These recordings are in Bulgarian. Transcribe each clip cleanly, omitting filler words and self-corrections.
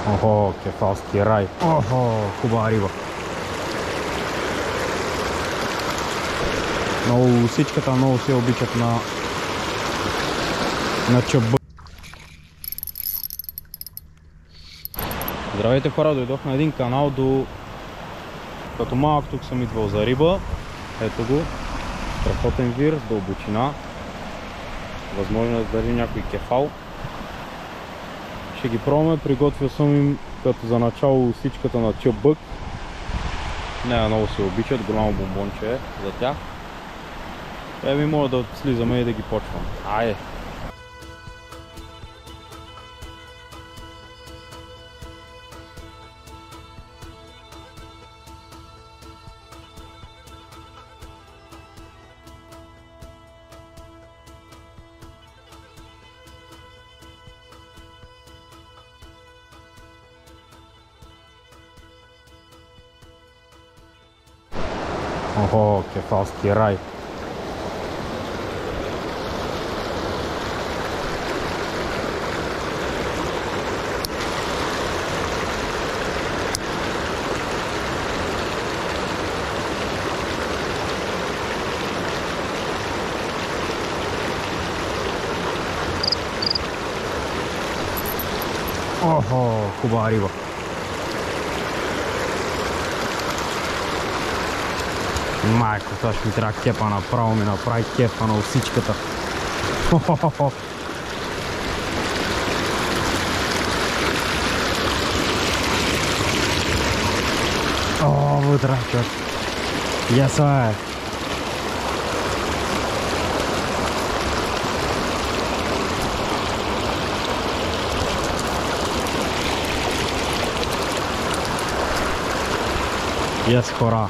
Охо, кефалски рай. Охо, хубава риба. Много всичката много се обичат на чабък. Здравейте хора, дойдох на един канал като малък тук съм идвал за риба. Ето го, страхотен вир с дълбочина. Възможно да държи някой кефал. Ще ги пробваме, приготвил съм им като за начало всичката на чабък. Не, много се обичат, голямо бомбонче е за тях. Ми моля да слизаме и да ги почвам. Айде! Охо, кефалски рай. Охо, хубава риба. Майко, сега ще ми трябва кепа направо, ми направи кепа на усичката. Хо-хо-хо. О, вътре, човек. Яса е. Yes, хора.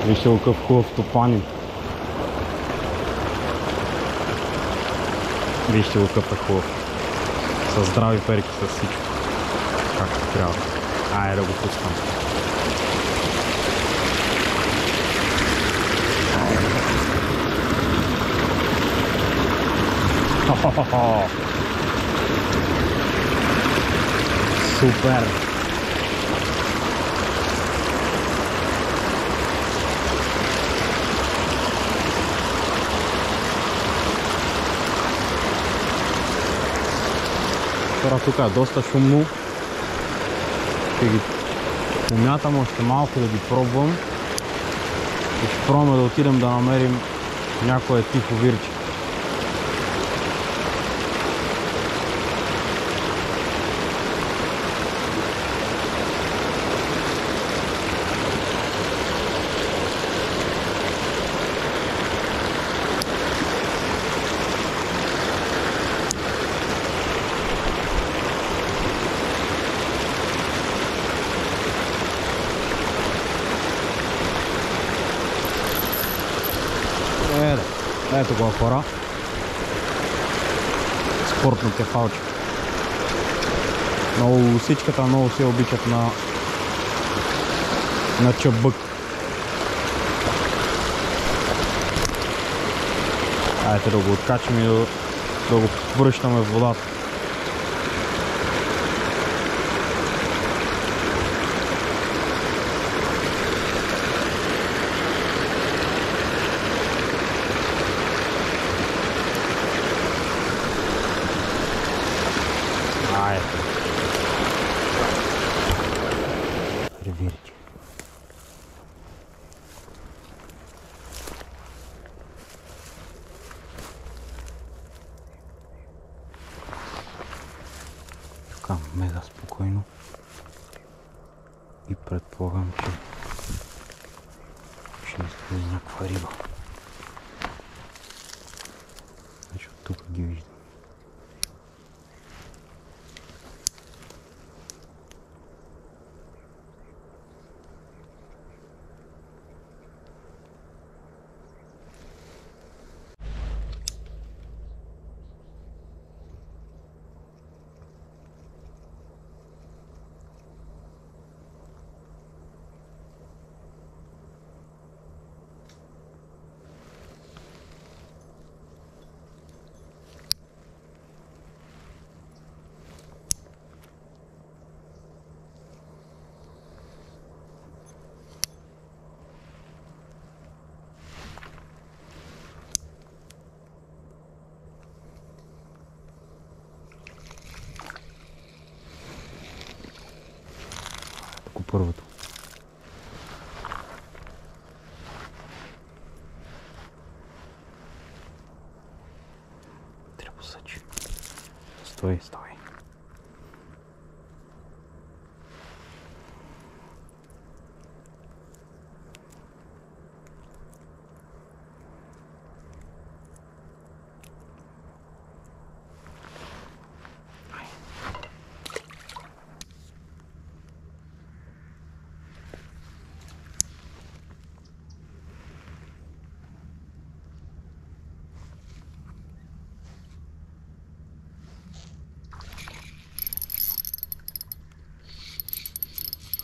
Вижте го какъв хубав топанин. Вижте го какъв е хубав. С здрави перки, с всичко. Както трябва. Айде да го пускам. Хо-хо-хо-хо! Супер! Тук е доста шумно. Ще ги помятам още малко да ги пробвам. И ще пробваме да отидем да намерим някое тихо вирче. Ето го хора. Спортно кефалче. Много всичката много се обичат на чабък. Айде да го откачим и да го връщаме в водата. Ревирче. Така, мега спокойно. И предполагам, че ще излезе някаква риба. Значи от тук ги виждам. първото. Дребосъчи. Стой.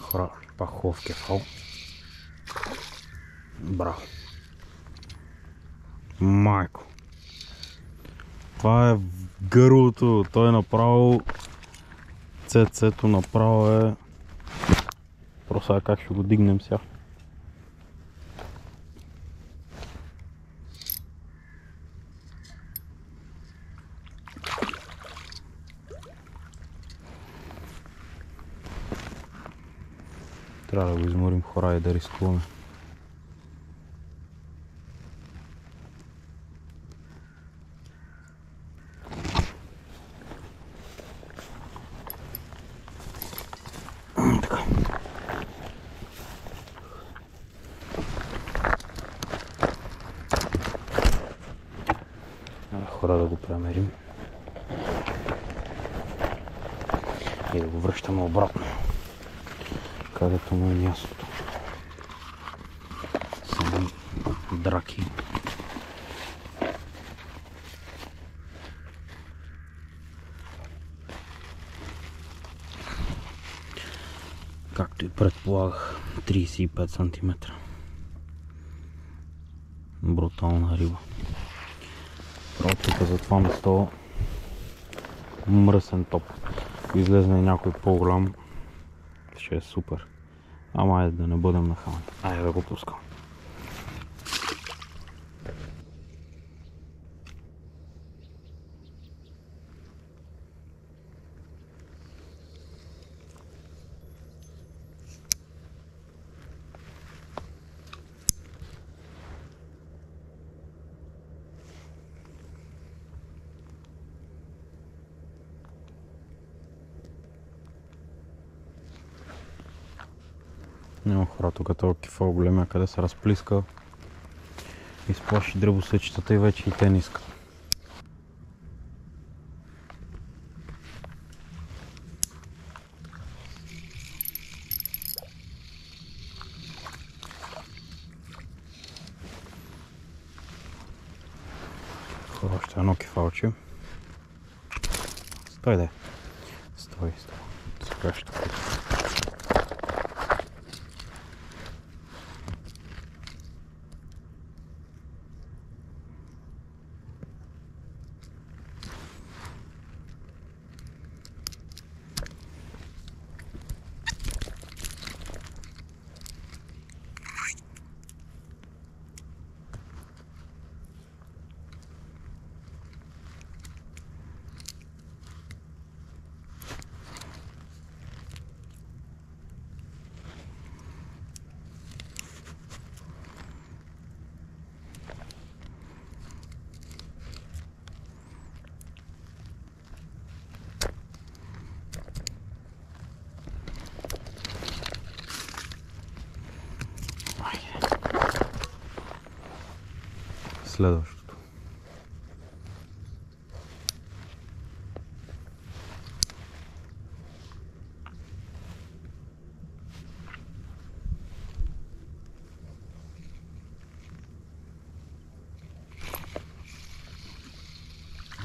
Хора, пак хубав кефал. Браво. Майко. Това е гърлото. Той е направо цецето направо е. Просто как ще го дигнем сега. Трябва да го изморим, хора, и да рискуваме. Така. Хора, да го премерим. И да го връщаме обратно, където му е мястото. Сами драки. Както и предполагах, 35 см. Брутална риба. Право тук за това место мръсен топ. Излезне някой по-голям, ще е супер. Ама айде да не бъдем нахални. Айде да го пускам. Няма хора, тук този кефал големия, къде се разплиска, изплаши дребосъчетата и вече и те не искат. Хора, още едно кефалче. Стой де. Стой. Сега ще пусна. Следващото.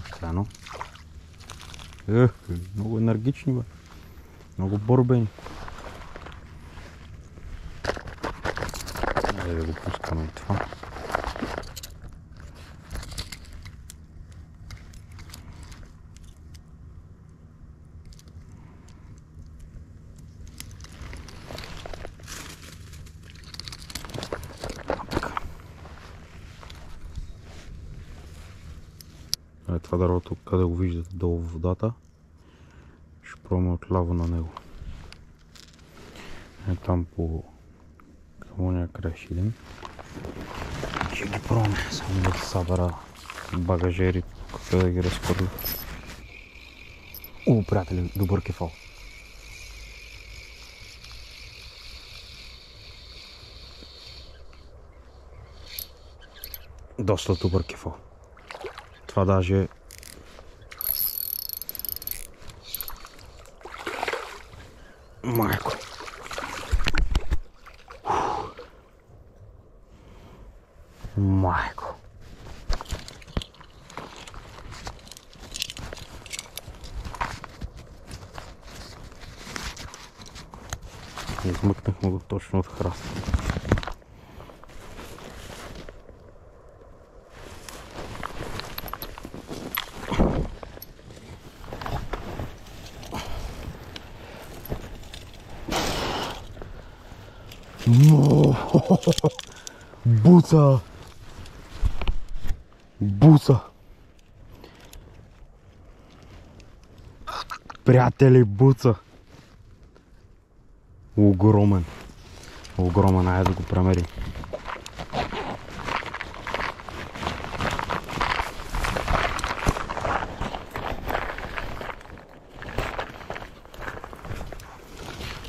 Още едно. Много енергични, бе. Много борбени. Айде да го пускаме и това. Това дървото, къде го виждате долу в водата, ще пробваме отляво на него. Е там по камония край Шилин. Ще ги пробваме, само да събера багажери, къде да ги разхвърля. О, приятели, добър кефал. Доста добър кефал. Това даже майко. Майко. Измъкнахме го точно от храста. Буца! Буца! Приятели, буца! Огромен! Огромен, айде да го премерим.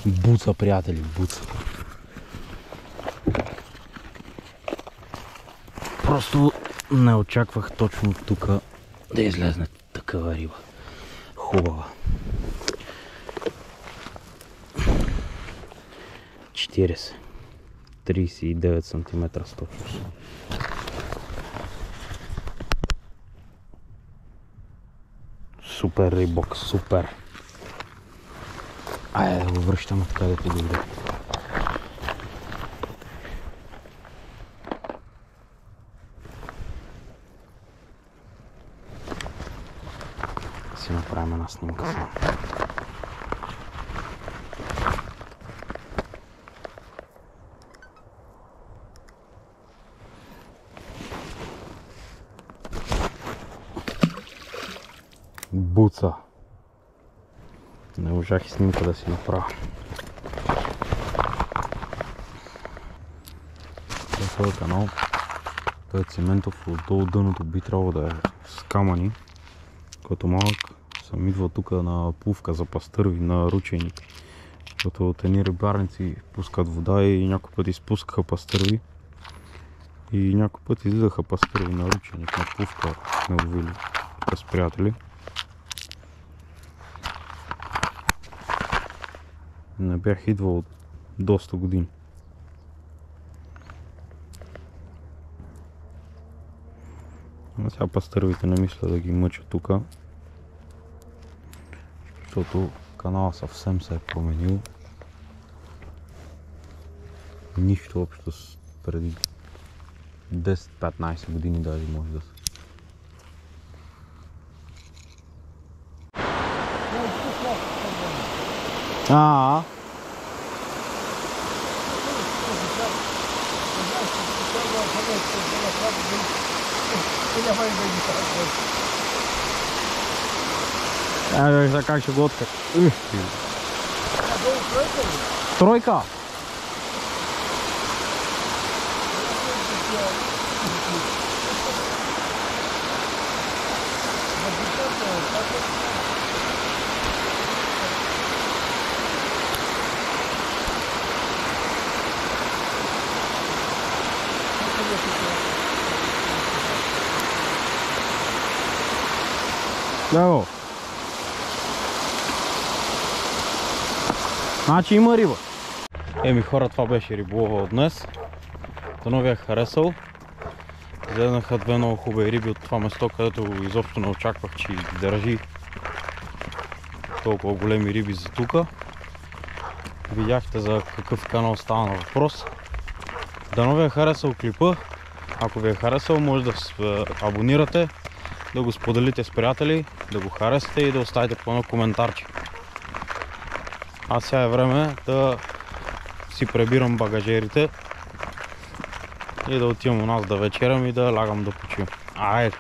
Буца, приятели, буца! Просто не очаквах точно тук да излезне такава риба. Хубава. 39 см с точност. Супер рибок, супер. Айде да го връщаме така да ти дойде. Си направим една снимка само. Буца. Не можах и снимка да си направя. Това е канал. Той е циментов, отдолу дъното би трябвало да е с камъни. Като малък съм идвал тук на плувка за пастърви, на ручени. Като от едни рибарници пускат вода и някой път изпускаха пастърви. И някой път излизаха пастърви на ручени, на плувка сме ловили с приятели. Не бях идвал от доста години. А сега пастървите не мисля да ги мъча тук, защото канала съвсем се е променил. Нищо общо с преди 10-15 години даже може да се. Сега как ще го откат? Тройка! Браво! Значи има риба. Еми хора, това беше риболова от днес. Дано ви е харесал. Излезнаха две много хубави риби от това место, където изобщо не очаквах, че държи толкова големи риби за тука. Видяхте за какъв канал става на въпрос. Дано ви е харесал клипа. Ако ви е харесал, може да се абонирате, да го споделите с приятели, да го харесате и да оставите по едно коментарче. А сега е време да си пребирам багажерите и да отивам у нас да вечерям и да лягам да почивам. Айде!